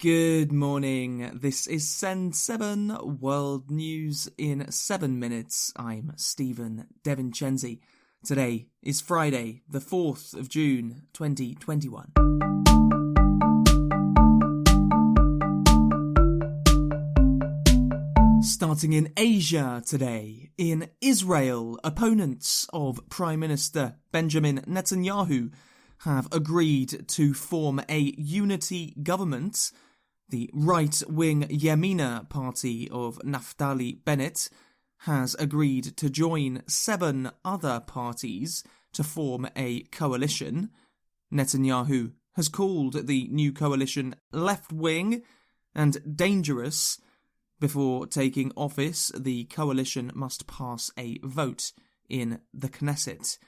Good morning. This is Send 7 World News in 7 minutes. I'm Stephen Devincenzi. Today is Friday, the 4th of June, 2021. Starting in Asia today, in Israel, opponents of Prime Minister Benjamin Netanyahu have agreed to form a unity government. The right-wing Yamina party of Naftali Bennett has agreed to join 7 other parties to form a coalition. Netanyahu has called the new coalition left-wing and dangerous. Before taking office, the coalition must pass a vote in the Knesset.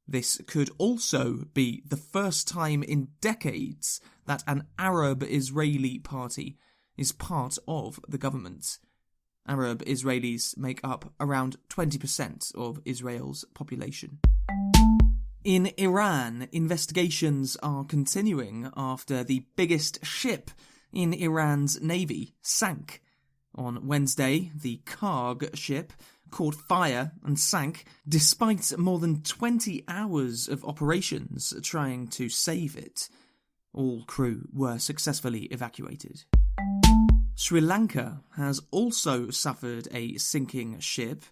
This could also be the first time in decades that an Arab-Israeli party is part of the government. Arab Israelis make up around 20% of Israel's population. In Iran, investigations are continuing after the biggest ship in Iran's navy sank. On Wednesday, the Karg ship caught fire and sank despite more than 20 hours of operations trying to save it. All crew were successfully evacuated. Sri Lanka has also suffered a sinking ship.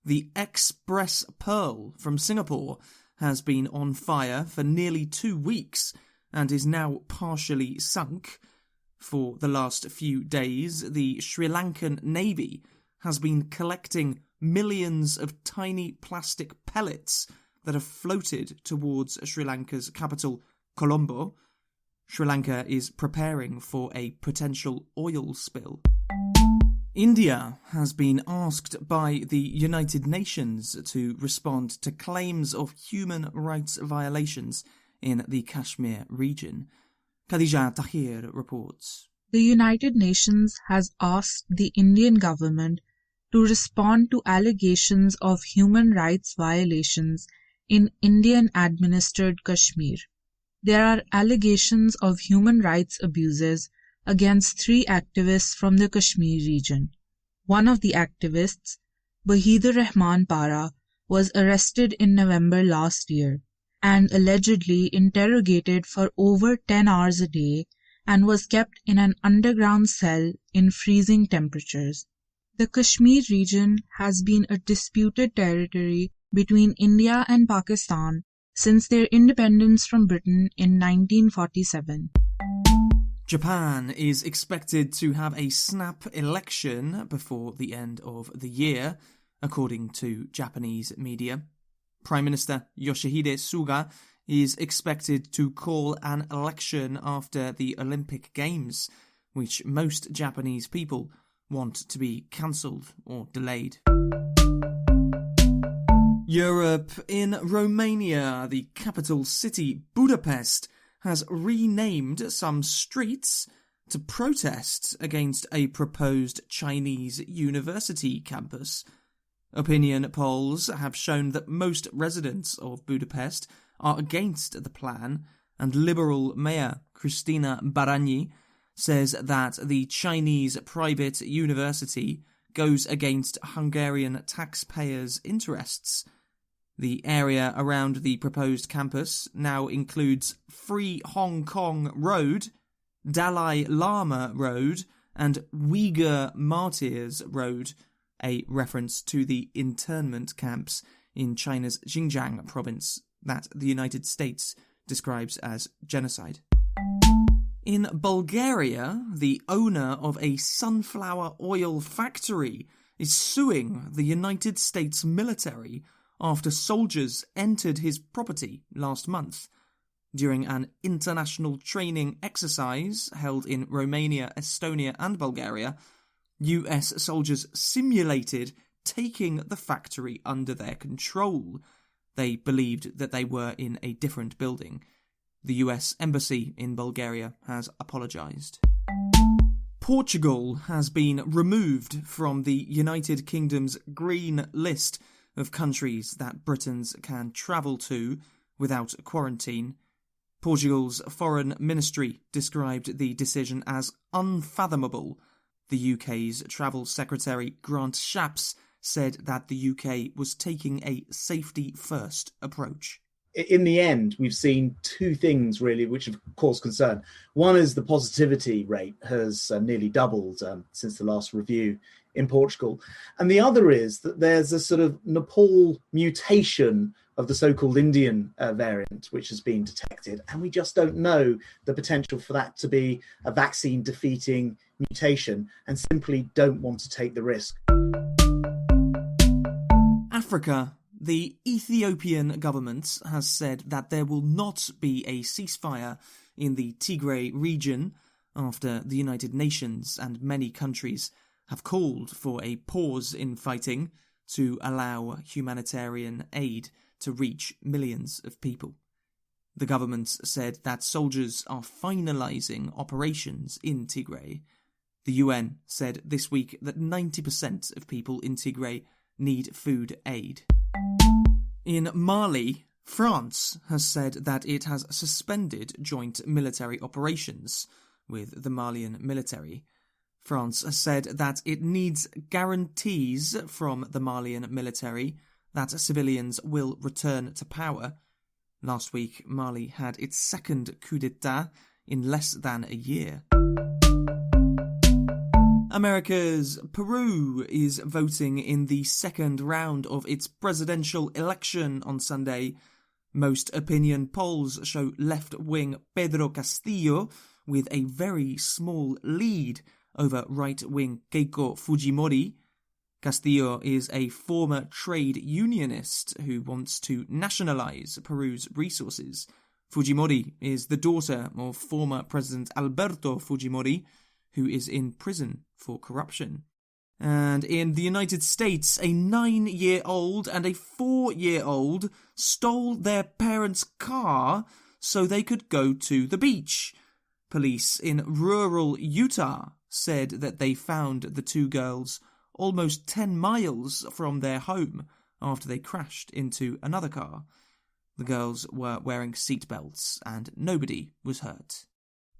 The Express Pearl from Singapore has been on fire for nearly 2 weeks and is now partially sunk. For the last few days, the Sri Lankan Navy has been collecting millions of tiny plastic pellets that have floated towards Sri Lanka's capital, Colombo. Sri Lanka is preparing for a potential oil spill. India has been asked by the United Nations to respond to claims of human rights violations in the Kashmir region. Khadija Tahir reports. The United Nations has asked the Indian government to respond to allegations of human rights violations in Indian-administered Kashmir. There are allegations of human rights abuses against 3 activists from the Kashmir region. One of the activists, Wahidur Rahman Para, was arrested in November last year and allegedly interrogated for over 10 hours a day and was kept in an underground cell in freezing temperatures. The Kashmir region has been a disputed territory between India and Pakistan since their independence from Britain in 1947. Japan is expected to have a snap election before the end of the year, according to Japanese media. Prime Minister Yoshihide Suga is expected to call an election after the Olympic Games, which most Japanese people want to be cancelled or delayed. Europe. In Romania, the capital city Budapest has renamed some streets to protest against a proposed Chinese university campus. Opinion polls have shown that most residents of Budapest are against the plan, and Liberal Mayor Cristina Barányi says that the Chinese private university goes against Hungarian taxpayers' interests. The area around the proposed campus now includes Free Hong Kong Road, Dalai Lama Road, and Uyghur Martyrs Road, a reference to the internment camps in China's Xinjiang province that the United States describes as genocide. In Bulgaria, the owner of a sunflower oil factory is suing the United States military after soldiers entered his property last month. During an international training exercise held in Romania, Estonia and Bulgaria, US soldiers simulated taking the factory under their control. They believed that they were in a different building. The US Embassy in Bulgaria has apologised. Portugal has been removed from the United Kingdom's green list of countries that Britons can travel to without quarantine. Portugal's foreign ministry described the decision as unfathomable. The UK's Travel Secretary Grant Shapps said that the UK was taking a safety-first approach. In the end, we've seen two things really which have caused concern. One is the positivity rate has nearly doubled since the last review in Portugal. And the other is that there's a sort of Nepal mutation of the so-called Indian variant, which has been detected. And we just don't know the potential for that to be a vaccine-defeating mutation and simply don't want to take the risk. Africa. The Ethiopian government has said that there will not be a ceasefire in the Tigray region after the United Nations and many countries have called for a pause in fighting to allow humanitarian aid to reach millions of people. The government said that soldiers are finalising operations in Tigray. The UN said this week that 90% of people in Tigray need food aid. In Mali, France has said that it has suspended joint military operations with the Malian military. France has said that it needs guarantees from the Malian military that civilians will return to power. Last week, Mali had its second coup d'etat in less than a year. America's Peru is voting in the second round of its presidential election on Sunday. Most opinion polls show left-wing Pedro Castillo with a very small lead over right-wing Keiko Fujimori. Castillo is a former trade unionist who wants to nationalize Peru's resources. Fujimori is the daughter of former President Alberto Fujimori, who is in prison for corruption. And in the United States, a 9-year-old and a 4-year-old stole their parents' car so they could go to the beach. Police in rural Utah said that they found the two girls almost 10 miles from their home after they crashed into another car. The girls were wearing seatbelts and nobody was hurt.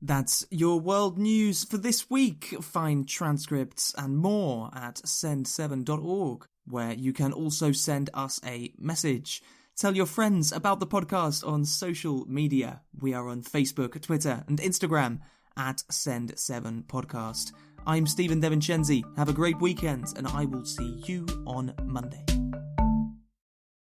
That's your world news for this week. Find transcripts and more at send7.org, where you can also send us a message. Tell your friends about the podcast on social media. We are on Facebook, Twitter and Instagram at Send7Podcast. I'm Stephen Devincenzi. Have a great weekend and I will see you on Monday.